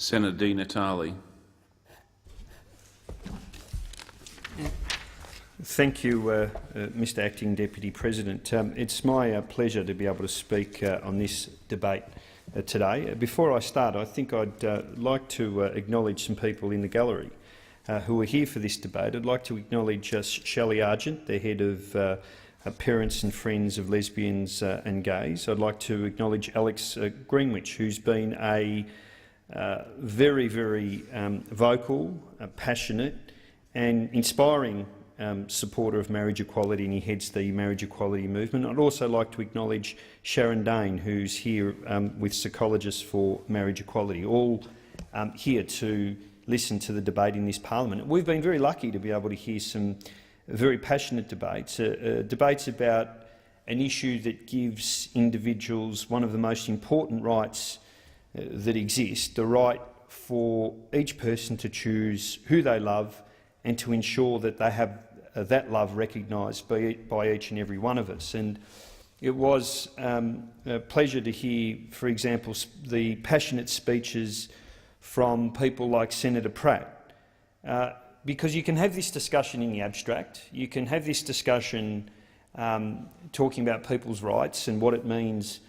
Senator Di Natale. Thank you, Mr Acting Deputy President. It's my pleasure to be able to speak on this debate today. Before I start, I think I'd like to acknowledge some people in the gallery who are here for this debate. I'd like to acknowledge Shelley Argent, the head of Parents and Friends of Lesbians and Gays. I'd like to acknowledge Alex Greenwich, who's been a very, very vocal, passionate and inspiring supporter of marriage equality, and he heads the marriage equality movement. I'd also like to acknowledge Sharon Dane, who's here with Psychologists for Marriage Equality, all here to listen to the debate in this parliament. We've been very lucky to be able to hear some very passionate debates, debates about an issue that gives individuals one of the most important rights that exist, the right for each person to choose who they love and to ensure that they have that love recognised by each and every one of us. And it was a pleasure to hear, for example, the passionate speeches from people like Senator Pratt, because you can have this discussion in the abstract, you can have this discussion talking about people's rights and what it means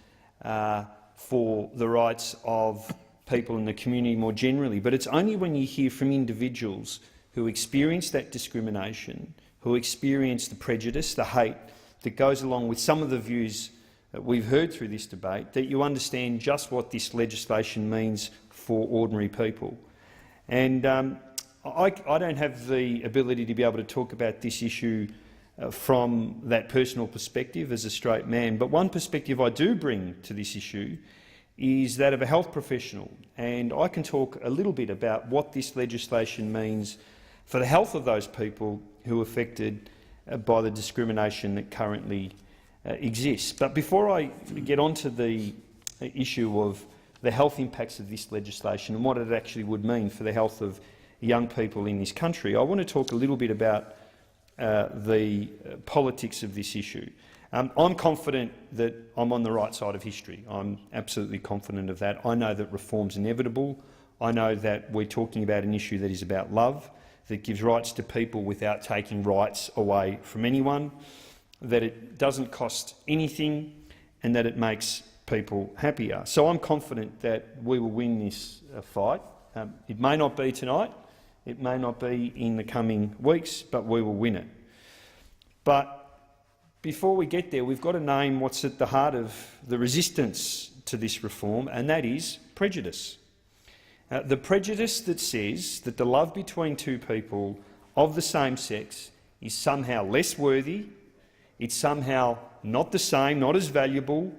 for the rights of people in the community more generally, but it's only when you hear from individuals who experience that discrimination, who experience the prejudice, the hate that goes along with some of the views that we've heard through this debate, that you understand just what this legislation means for ordinary people. And I don't have the ability to be able to talk about this issue from that personal perspective as a straight man, but one perspective I do bring to this issue is that of a health professional, and I can talk a little bit about what this legislation means for the health of those people who are affected by the discrimination that currently exists. But before I get onto the issue of the health impacts of this legislation and what it actually would mean for the health of young people in this country, I want to talk a little bit about the politics of this issue. I'm confident that I'm on the right side of history. I'm absolutely confident of that. I know that reform's inevitable. I know that we're talking about an issue that is about love, that gives rights to people without taking rights away from anyone, that it doesn't cost anything and that it makes people happier. So I'm confident that we will win this fight. It may not be tonight, it may not be in the coming weeks, but we will win it. But before we get there, we've got to name what's at the heart of the resistance to this reform, and that is prejudice. The prejudice that says that the love between two people of the same sex is somehow less worthy, it's somehow not the same, not as valuable,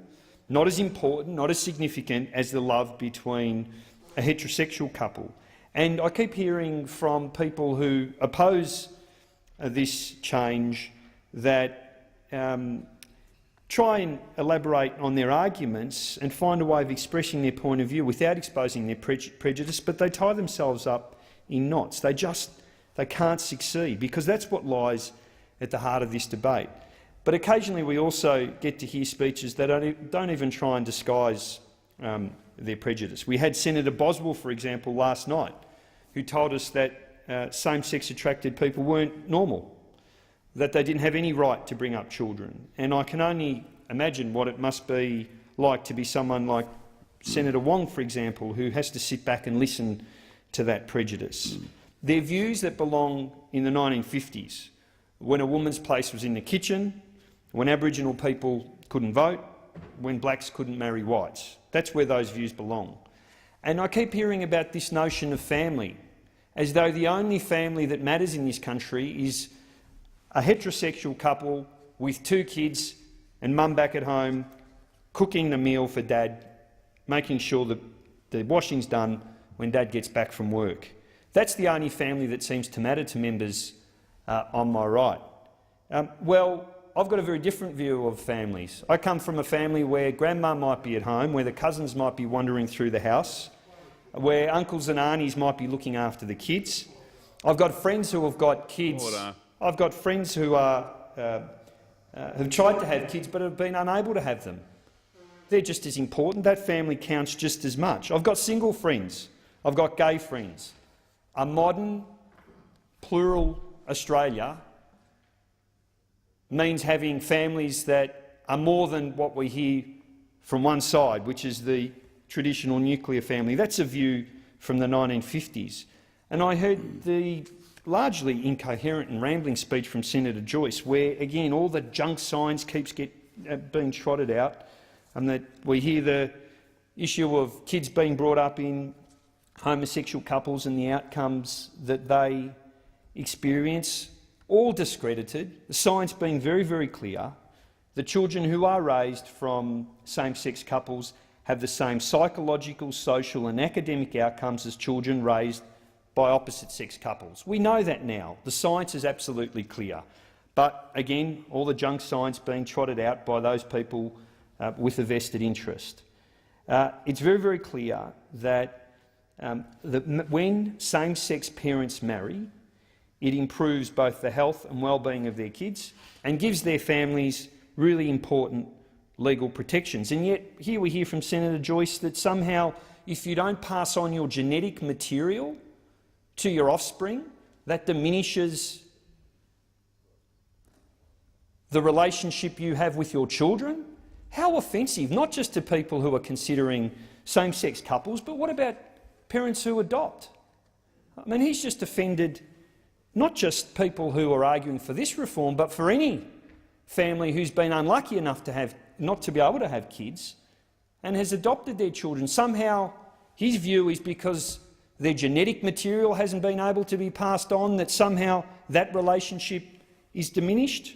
not as important, not as significant as the love between a heterosexual couple. And I keep hearing from people who oppose this change that try and elaborate on their arguments and find a way of expressing their point of view without exposing their prejudice, but they tie themselves up in knots. They can't succeed, because that's what lies at the heart of this debate. But occasionally we also get to hear speeches that don't even try and disguise their prejudice. We had Senator Boswell, for example, last night, who told us that same-sex attracted people weren't normal, that they didn't have any right to bring up children. And I can only imagine what it must be like to be someone like Senator Wong, for example, who has to sit back and listen to that prejudice. They're views that belong in the 1950s, when a woman's place was in the kitchen, when Aboriginal people couldn't vote, when blacks couldn't marry whites. That's where those views belong. And I keep hearing about this notion of family, as though the only family that matters in this country is a heterosexual couple with 2 kids and mum back at home cooking the meal for dad, making sure that the washing's done when dad gets back from work. That's the only family that seems to matter to members on my right. Well, I've got a very different view of families. I come from a family where grandma might be at home, where the cousins might be wandering through the house, where uncles and aunties might be looking after the kids. I've got friends who have got kids. Order. I've got friends who have tried to have kids but have been unable to have them. They're just as important. That family counts just as much. I've got single friends. I've got gay friends. A modern, plural Australia means having families that are more than what we hear from one side, which is the traditional nuclear family. That's a view from the 1950s. And I heard the largely incoherent and rambling speech from Senator Joyce, where, again, all the junk science keeps being trotted out, and that we hear the issue of kids being brought up in homosexual couples and the outcomes that they experience, all discredited, the science being very, very clear. The children who are raised from same-sex couples have the same psychological, social and academic outcomes as children raised by opposite-sex couples. We know that now. The science is absolutely clear. But again, all the junk science being trotted out by those people with a vested interest. It's very, very clear that when same-sex parents marry, it improves both the health and well-being of their kids and gives their families really important legal protections. And yet, here we hear from Senator Joyce that somehow, if you don't pass on your genetic material to your offspring, that diminishes the relationship you have with your children. How offensive, not just to people who are considering same-sex couples, but what about parents who adopt? I mean, he's just offended not just people who are arguing for this reform, but for any family who's been unlucky enough to not to be able to have kids and has adopted their children. Somehow his view is because their genetic material hasn't been able to be passed on, that somehow that relationship is diminished.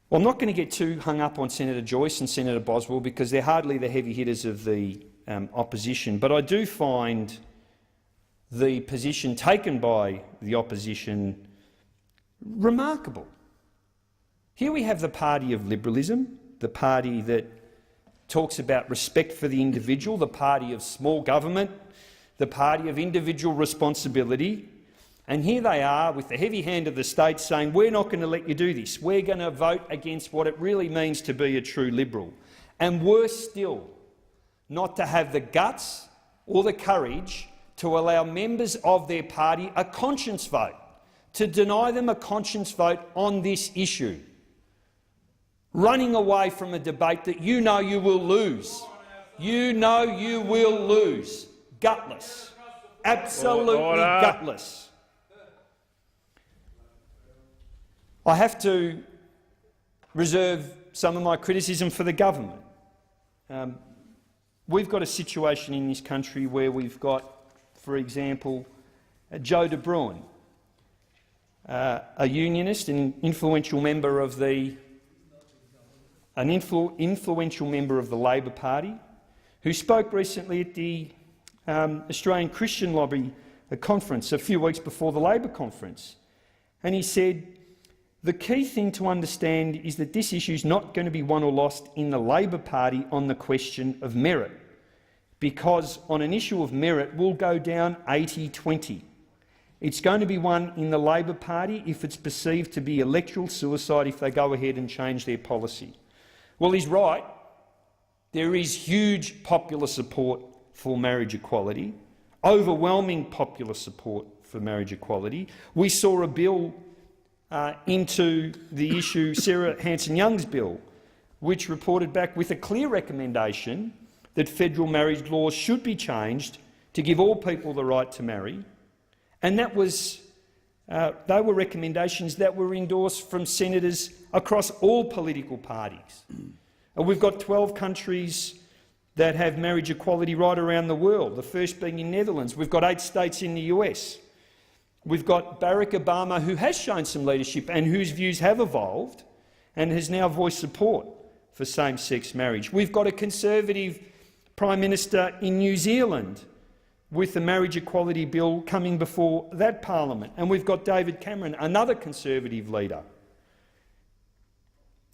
Well, I'm not going to get too hung up on Senator Joyce and Senator Boswell because they're hardly the heavy hitters of the opposition, but I do find the position taken by the opposition remarkable. Here we have the party of liberalism, the party that talks about respect for the individual, the party of small government, the party of individual responsibility, and here they are with the heavy hand of the state saying, we're not going to let you do this, we're going to vote against what it really means to be a true liberal. And worse still, not to have the guts or the courage to allow members of their party a conscience vote, to deny them a conscience vote on this issue, running away from a debate that you know you will lose. You know you will lose. Gutless. Absolutely gutless. I have to reserve some of my criticism for the government. We've got a situation in this country where we've got, for example, Joe De Bruin, a unionist and influential member of the Labor Party, who spoke recently at the Australian Christian Lobby conference a few weeks before the Labor conference. And he said, the key thing to understand is that this issue is not going to be won or lost in the Labor Party on the question of merit, because on an issue of merit we'll go down 80-20. It's going to be won in the Labor Party if it's perceived to be electoral suicide if they go ahead and change their policy. Well, he's right. There is huge popular support for marriage equality, overwhelming popular support for marriage equality. We saw a bill into the issue, Sarah Hanson-Young's bill, which reported back with a clear recommendation that federal marriage laws should be changed to give all people the right to marry. And that was, they were recommendations that were endorsed from senators across all political parties. We've got 12 countries that have marriage equality right around the world, the first being in Netherlands. We've got 8 states in the US. We've got Barack Obama, who has shown some leadership and whose views have evolved and has now voiced support for same-sex marriage. We've got a Conservative Prime Minister in New Zealand with the marriage equality bill coming before that parliament. And we've got David Cameron, another Conservative leader,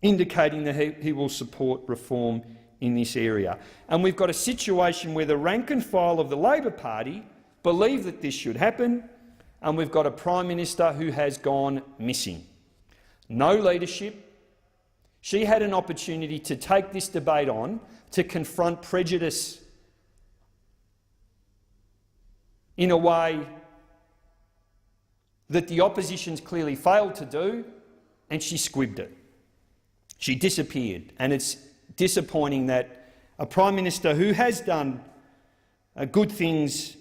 indicating that he will support reform in this area. And we've got a situation where the rank and file of the Labor Party believe that this should happen, and we've got a Prime Minister who has gone missing. No leadership. She had an opportunity to take this debate on, to confront prejudice in a way that the opposition's clearly failed to do, and she squibbed it. She disappeared, and it's disappointing that a Prime Minister who has done good things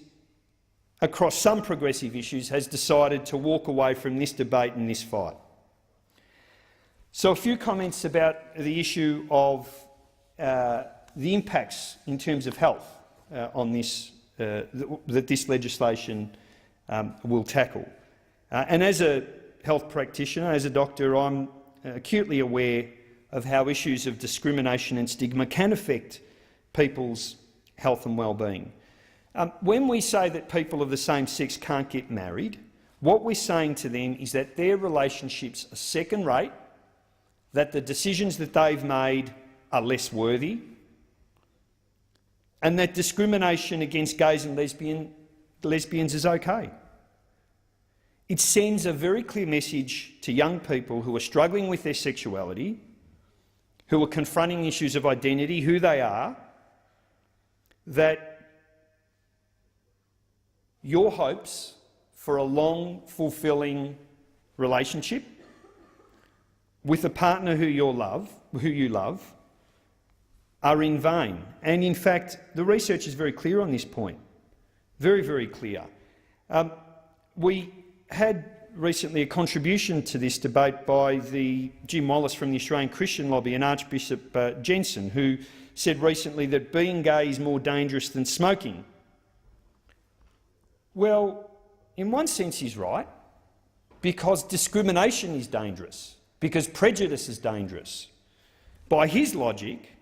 across some progressive issues has decided to walk away from this debate and this fight. So a few comments about the issue of the impacts in terms of health on this, that this legislation will tackle. And as a health practitioner, as a doctor, I'm acutely aware of how issues of discrimination and stigma can affect people's health and well-being. When we say that people of the same sex can't get married, what we're saying to them is that their relationships are second-rate, that the decisions that they've made are less worthy, and that discrimination against gays and lesbians is okay. It sends a very clear message to young people who are struggling with their sexuality, who are confronting issues of identity, who they are, that your hopes for a long, fulfilling relationship with a partner who you love, are in vain. And in fact, the research is very clear on this point. Very, very clear. We had recently a contribution to this debate by the Jim Wallace from the Australian Christian Lobby and Archbishop Jensen, who said recently that being gay is more dangerous than smoking. Well, in one sense he's right, because discrimination is dangerous, because prejudice is dangerous. By his logic,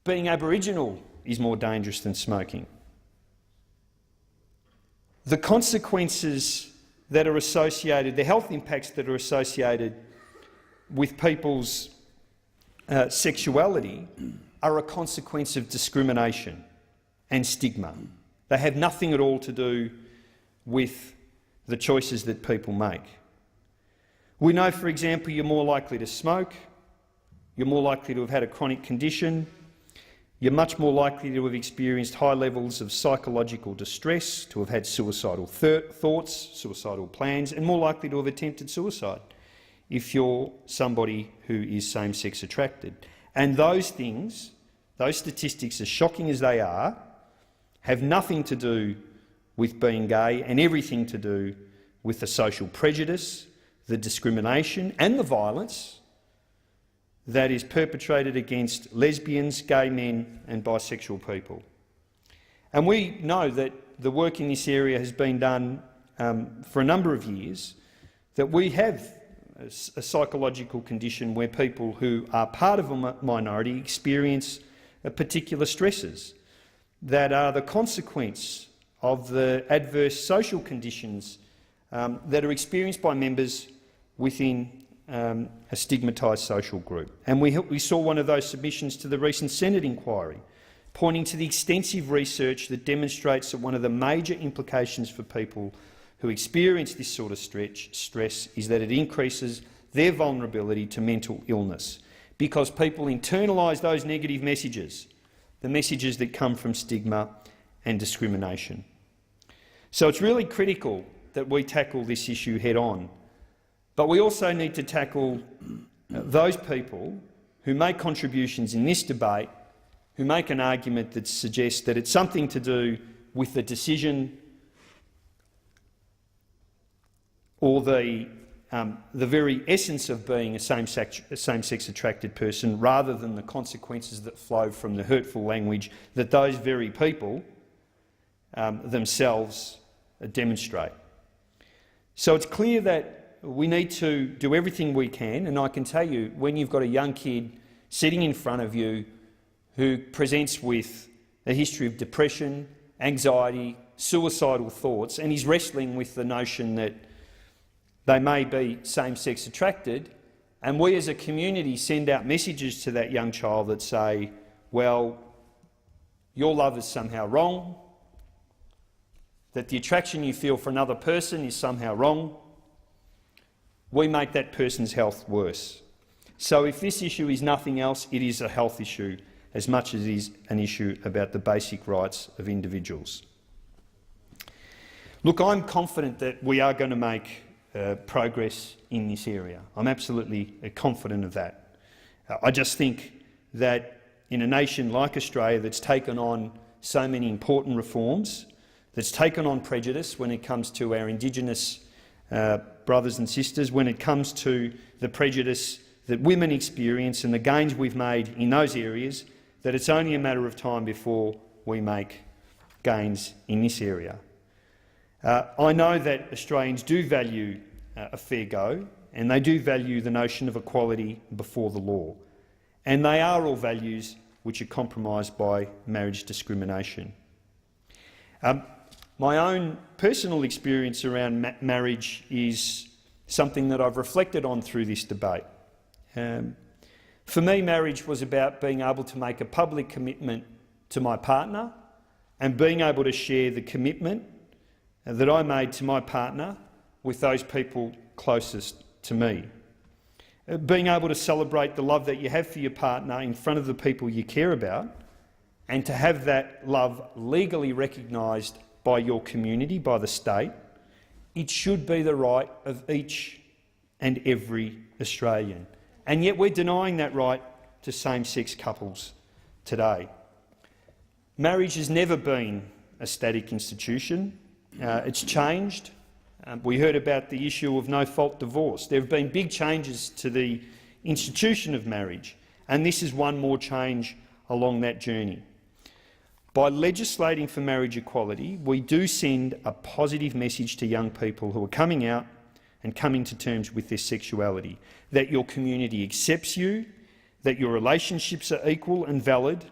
being Aboriginal is more dangerous than smoking. The consequences that are associated, the health impacts that are associated with people's sexuality are a consequence of discrimination and stigma. They have nothing at all to do with the choices that people make. We know, for example, you're more likely to smoke, you're more likely to have had a chronic condition, you're much more likely to have experienced high levels of psychological distress, to have had suicidal thoughts, suicidal plans, and more likely to have attempted suicide if you're somebody who is same-sex attracted. And those things, those statistics, as shocking as they are, have nothing to do with being gay and everything to do with the social prejudice, the discrimination and the violence that is perpetrated against lesbians, gay men and bisexual people. And we know that the work in this area has been done for a number of years, that we have a psychological condition where people who are part of a minority experience particular stresses that are the consequence of the adverse social conditions that are experienced by members within a stigmatised social group. And we saw one of those submissions to the recent Senate inquiry, pointing to the extensive research that demonstrates that one of the major implications for people who experience this sort of stress is that it increases their vulnerability to mental illness, because people internalise those negative messages, the messages that come from stigma and discrimination. So it's really critical that we tackle this issue head-on. But we also need to tackle those people who make contributions in this debate, who make an argument that suggests that it's something to do with the decision or the very essence of being a same-sex attracted person, rather than the consequences that flow from the hurtful language that those very people themselves demonstrate. So it's clear that we need to do everything we can, and I can tell you, when you've got a young kid sitting in front of you who presents with a history of depression, anxiety, suicidal thoughts, and is wrestling with the notion that they may be same-sex attracted, and we as a community send out messages to that young child that say, well, your love is somehow wrong, that the attraction you feel for another person is somehow wrong, we make that person's health worse. So if this issue is nothing else, it is a health issue as much as it is an issue about the basic rights of individuals. Look, I'm confident that we are going to make progress in this area. I'm absolutely confident of that. I just think that in a nation like Australia that's taken on so many important reforms, that's taken on prejudice when it comes to our Indigenous brothers and sisters, when it comes to the prejudice that women experience and the gains we've made in those areas, that it's only a matter of time before we make gains in this area. I know that Australians do value a fair go, and they do value the notion of equality before the law. And they are all values which are compromised by marriage discrimination. My own personal experience around marriage is something that I've reflected on through this debate. For me, marriage was about being able to make a public commitment to my partner and being able to share the commitment that I made to my partner with those people closest to me. Being able to celebrate the love that you have for your partner in front of the people you care about, and to have that love legally recognised by your community, by the state. It should be the right of each and every Australian. And yet we're denying that right to same-sex couples today. Marriage has never been a static institution. It's changed. We heard about the issue of no-fault divorce. There have been big changes to the institution of marriage, and this is one more change along that journey. By legislating for marriage equality, we do send a positive message to young people who are coming out and coming to terms with their sexuality, that your community accepts you, that your relationships are equal and valid,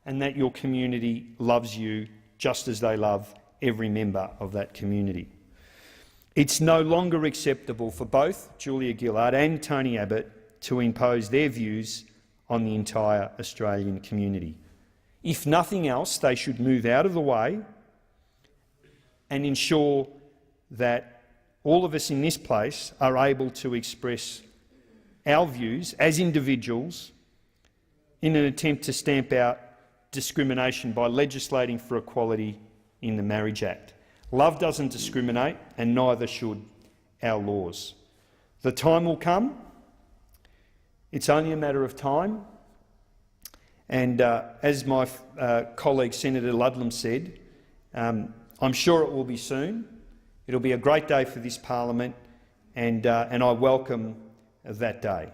and that your community loves you just as they love every member of that community. It's no longer acceptable for both Julia Gillard and Tony Abbott to impose their views on the entire Australian community. If nothing else, they should move out of the way and ensure that all of us in this place are able to express our views as individuals in an attempt to stamp out discrimination by legislating for equality in the Marriage Act. Love doesn't discriminate, and neither should our laws. The time will come. It's only a matter of time. And as my colleague Senator Ludlam said, I'm sure it will be soon. It'll be a great day for this parliament, and I welcome that day.